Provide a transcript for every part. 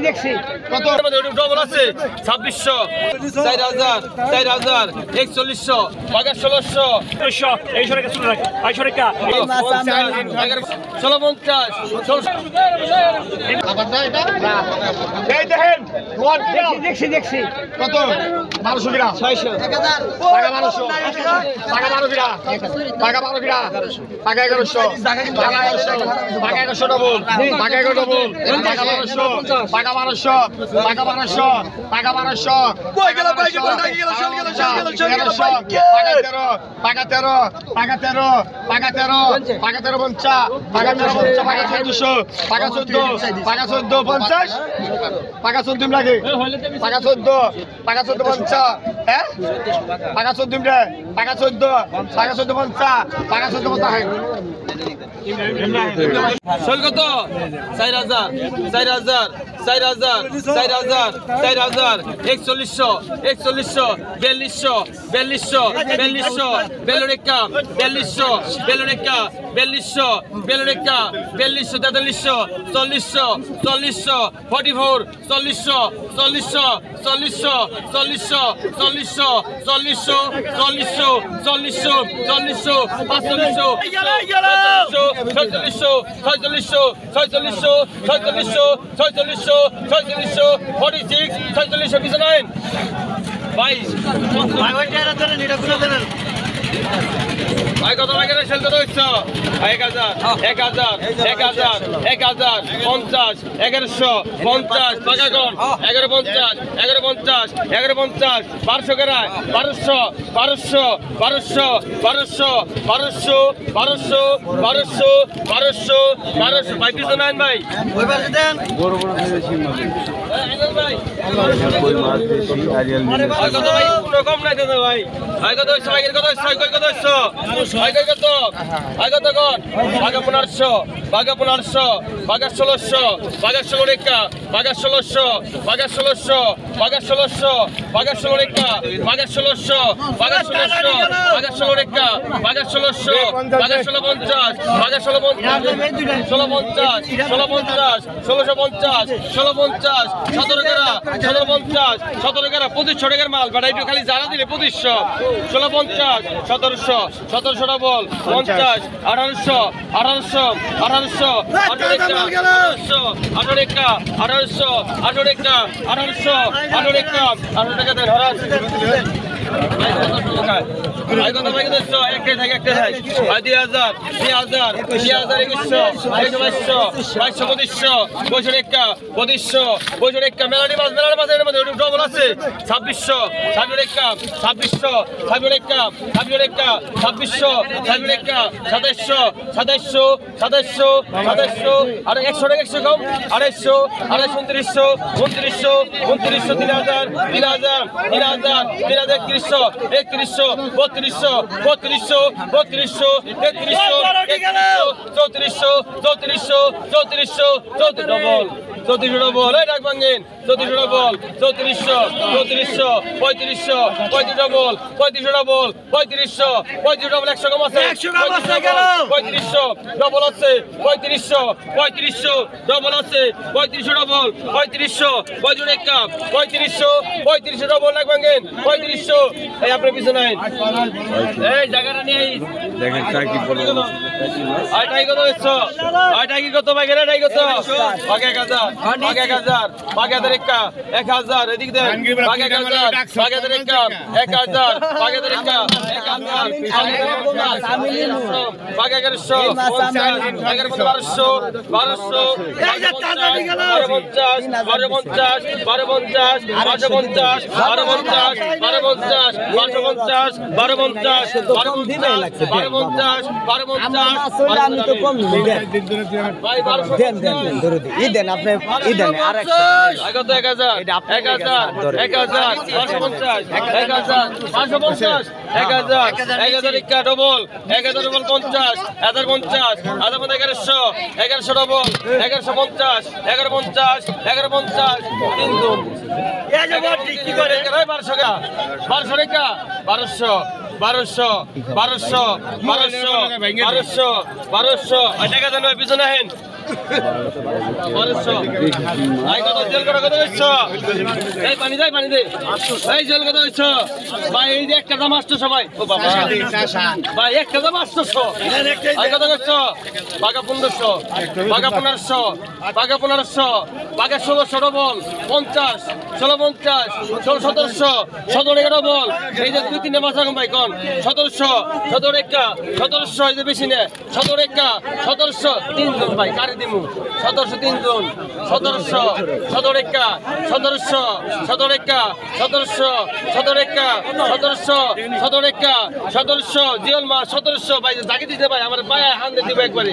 দেখছি কত ডবল আছে 2600 4000 4000 4100 1600 এই সরে কাছে রাখ আই সরে কা 1650 দেখছি কত 1200 গ্রাম 600 টাকা 1200 টাকা 12 গ্রাম টাকা 12 গ্রাম টাকা 1100 টাকা 1100 ডবল টাকা 11 ডবল টাকা 1200 টাকা 1200 টাকা 1200 টাকা 1200 কই গেল ভাই গেল টাকা 13 টাকা 13 টাকা 13 টাকা 13 টাকা 13 50 টাকা 13 টাকা 1400 টাকা 14 টাকা 14 50 টাকা 14 লাগে টাকা 14 টাকা 14 50 হ্যাঁ টাকা 14 রে টাকা 14 টাকা 14 50 টাকা 14 50 শোল কত 4000 4000 4000 4000 4000 4100 4200 4200 বেলুরেকা 4200 বেলুরেকা 4200 বেলুরেকা 4200 4300 4400 44 4400 4400 4400 4400 4400 4400 4400 4400 4500 4600 4600 4600 4600 ভাই কত লাগে রে সেল কত হচ্ছে 1000 1000 1000 1000 50 1100 50 টাকা কোন 1150 1150 1150 1200 করা 1200 1200 1200 1200 1200 1200 1200 1200 ভাই কিছু নাই ভাই ওই পাশে দেন বড় বড় বেশি ভাই কই মাছ বেশি আরিয়াল নিয়ে কত ভাই কোনো কম নাই দাদা ভাই ভাই কত হচ্ছে ভাই কত হচ্ছে কত হচ্ছে ভাই কত ভাই কত কোন ভাগা 1500 ভাগা 1600 ভাগা 16 রেখা ভাগা 1600 ভাগা 1600 ভাগা 1600 ভাগা 16 রেখা ভাগা 1600 ভাগা 1600 ভাগা 16 রেখা ভাগা 1600 ভাগা 1650 ভাগা 1650 1650 1650 1650 17 টাকা 1750 17 টাকা 2500 টাকার মাল বাড়াই একটু খালি জানা দিলে 2500 1650 1700 1700 বল 50 1800 1800 1800 18 টাকা 1800 টাকা 1800 টাকা দেন হরাস ভাই কত ভাই কত একটা থাকে ভাই 2000 2200 2200 মেলাডি মাছ এর মধ্যে ডবল আছে 2600 2600 আর 100 টাকা 100 কম 250 250 2900 3000 3100 3200 ডবল 34 ডবল এই ডাক ভাঙেন 34 ডবল 3400 35 ডবল 35 ডবল 35 ডবল 100 কম আছে 3500 ডবল আছে 3500 ডবল আছে 35 ডবল 35 ডবল ডাক ভাঙেন 3500 এই আপনার পিছনে নাই এই জায়গাটা নিয়ে দেখেন চা কি বলে আইটাই কত হচ্ছে আইটাই কি কত ভাই এটাই কত 1000 1000 এদিক দেন 1000 1000 1200 1200 টাকা দেন পিছনে হেন 1200 ভাই কত জেল কত হইছ এই পানি দে এই জেল কত হইছ ভাই এই যে একটা দাম 800 সবাই ও বাবা ভাই একটা দাম 800 ভাই কত হইছ বাগা 1500 বাগা 1500 বাগা 1600 ডবল 50 16 50 16 1700 17 ডবল এই যে দুই তিনটা মাছ রাখুন ভাই কোন 1700 17 একা 1700 এই যে বেশি নে 17 একা 1700 তিনজন ভাই কারে দিমু 1700 তিনজন 1700 17 একা 1700 17 একা 1700 17 একা 1700 17 একা 1700 জিওল মা 1700 ভাই জাগি দিতে ভাই আমার পায়ে হান দিয়ে দিব একবারে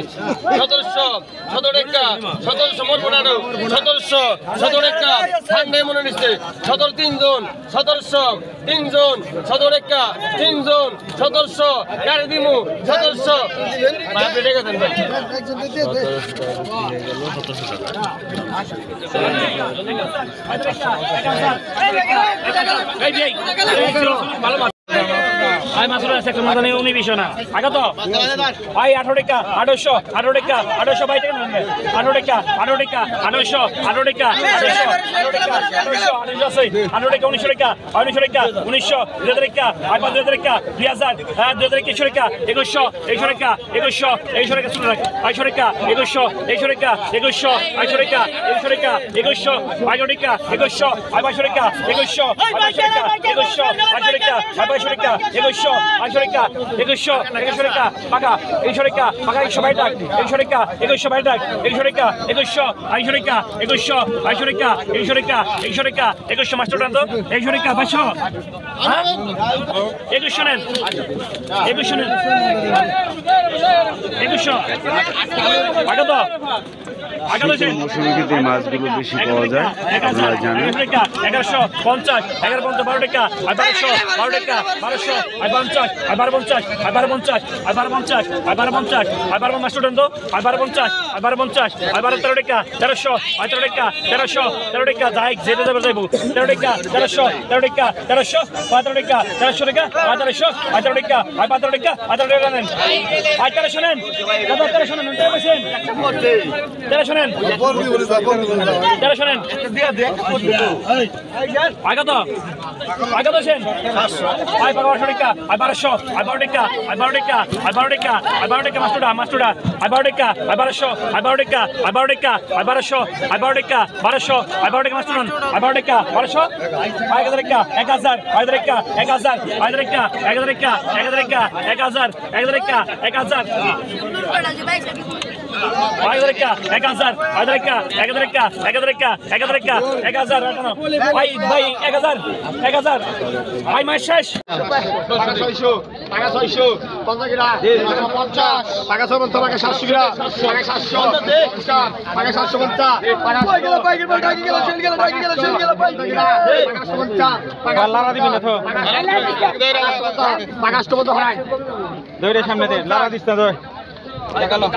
1700 17 একা 1700 মোর বোনানো 1700 17 একা ঠান্ডায় মনে নিচ্ছে 17 তিনজন 1700 তিনজন 17 একা তিনজন 1700 কারে দিমু 1700 ভাই আপনি টাকা দেন ভাই ভাই মাসুর আছে কোন মাদানে উনি বিষয় না আগে তো ভাই 18 টাকা 800 টাকা 800 ভাই টাকা নেন 18 টাকা 800 টাকা 1900 টাকা 1900 টাকা 2000 টাকা 2000 টাকা 2000 2100 টাকা 2100 টাকা 2100 টাকা শুনে রাখ 2200 টাকা 2100 টাকা 2100 টাকা 2100 টাকা 2100 টাকা 2100 টাকা 2100 টাকা 2200 টাকা 2100 টাকা 2100 টাকা পাকা 2100 টাকা পাকা 100 বাইটা 2100 টাকা 2100 বাইটা 2100 টাকা 2100 টাকা 2100 টাকা 2100 টাকা 2100 টাকা 2100 মাস্টার টান তো 2100 টাকা 500 হ্যাঁ 2100 নেন 2100 নেন 2100 পাকা তো মৌসুমী কিন্তু এই মাছগুলো বেশি পাওয়া যায় আপনারা জানেন 1150 1150 12 টাকা 1200 12 টাকা 1200 1250 1250 1250 1250 1250 1250 মাস্টার দেন তো 1250 1250 1213 টাকা 1300 13 টাকা 1300 13 টাকা যাই যেতে যাবে যাইবো 13 টাকা 1300 13 টাকা 1300 15 টাকা 1300 টাকা 1300 15 টাকা 15 টাকা 15 টাকা নেন 1300 নেন দাদা 1300 নেন 1300 নেন 1300 নেন আগে তো সেন আই 1200 টাকা আই 1200 আই 12 টাকা আই 12 টাকা আই 12 টাকা আই 12 টাকা মাস্টারডা আই 12 টাকা আই 1200 আই 12 টাকা আই 12 টাকা আই 1200 আই 12 টাকা 1200 আই 12 টাকা মাস্টারন আই 12 টাকা 1200 আই 1000 টাকা 1000 আই 1000 টাকা 1000 আই 1000 টাকা 1000 টাকা 1000 টাকা 1000 1000 টাকা 1000 1000 টাকা 1000 1000 টাকা 1000 টাকা 1000 টাকা 1000 টাকা 1000 ভাই 1000 ভাই মাস শেষ টাকা 600 50 গ্রাম 50 টাকা 700 টাকা 700 গ্রাম টাকা 700 টাকা 750 টাকা লারা দিবেন না তো টাকা 800 হয় দইরে সামনে দে লারা দিস না দই টাকা লো